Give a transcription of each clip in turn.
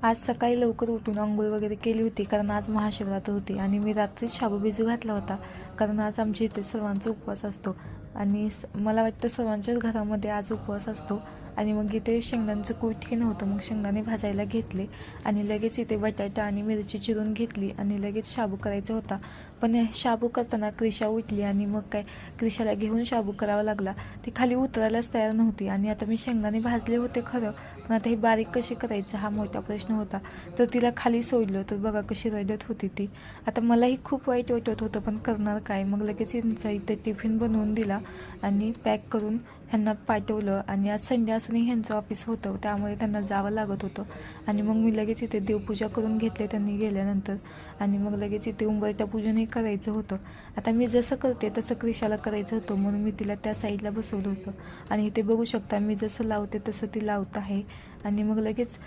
आज सकाळी लवकर उठून अंघोळ वगैरे केली होती, कारण आज महाशिवरात्र होती आणि मी रात्रीच शाबू भिजू घातला होता, कारण आज आमच्या इथे सर्वांचा उपवास असतो आणि मला वाटतं सर्वांच्याच घरामध्ये आज उपवास असतो. आणि मग इथे शेंगदाण्याचं कूट हे नव्हतं, मग शेंगदाणे भाजायला घेतले आणि लगेच इथे बटाटा आणि मिरची चिरून घेतली आणि लगेच शाबू करायचा होता. पण शाबू करताना क्रिशा उठली आणि मग काय क्रिशाला घेऊन शाबू करावा लागला. ती खाली उतरायलाच तयार नव्हती आणि आता मी शेंगदाणे भाजले होते खरं, पण आता हे बारीक कशी करायचं हा मोठा प्रश्न होता. तर तिला खाली सोडलं तर बघा कशी रडत होती ती. आता मलाही खूप वाईट वाटत होतं, पण करणार काय. मग लगेच यांचा इथे टिफिन बनवून दिला आणि पॅक करून ह्यांना पाठवलं. आणि आज संडे असूनही ह्यांचं ऑफिस होतं, त्यामुळे त्यांना जावं लागत होतं. आणि मग मी लगेच इथे देवपूजा करून घेतले त्यांनी गेल्यानंतर. आणि मग लगेच इथे उंबरठा पूजनही करायचं होतं. आता मी जसं करते तसं क्रिशाला करायचं होतं, म्हणून मी तिला त्या साईडला बसवलं होतं. आणि इथे बघू शकता मी जसं लावते तसं ती लावत आहे. आणि मग लगेच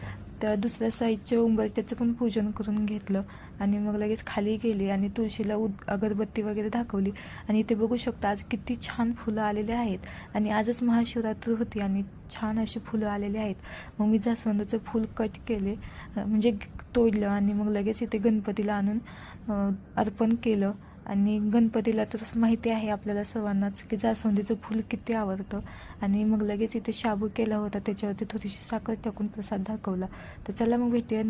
त्या दुसऱ्या साईडच्या उंबरठ्याचं पण पूजन करून घेतलं. आणि मग लगेच खाली गेले आणि तुळशीला अगरबत्ती वगैरे दाखवली. आणि इथे बघू शकता आज किती छान फुलं आलेले आहेत आणि आजच महाशिवरात्री होती आणि छान अशी फुलं आलेली आहेत. मग मी जास्वंदाचं फूल कट केले, म्हणजे तोडलं आणि मग लगेच इथे गणपतीला आणून अर्पण केलं. आणि गणपतीला तर माहिती आहे आपल्याला सर्वांनाच की जास्वंदीचं फूल किती आवडतं. आणि मग लगेच इथे शाबू केला होता, त्याच्यावरती थोडीशी साखर टाकून प्रसाद दाखवला. तर चला मग भेटूया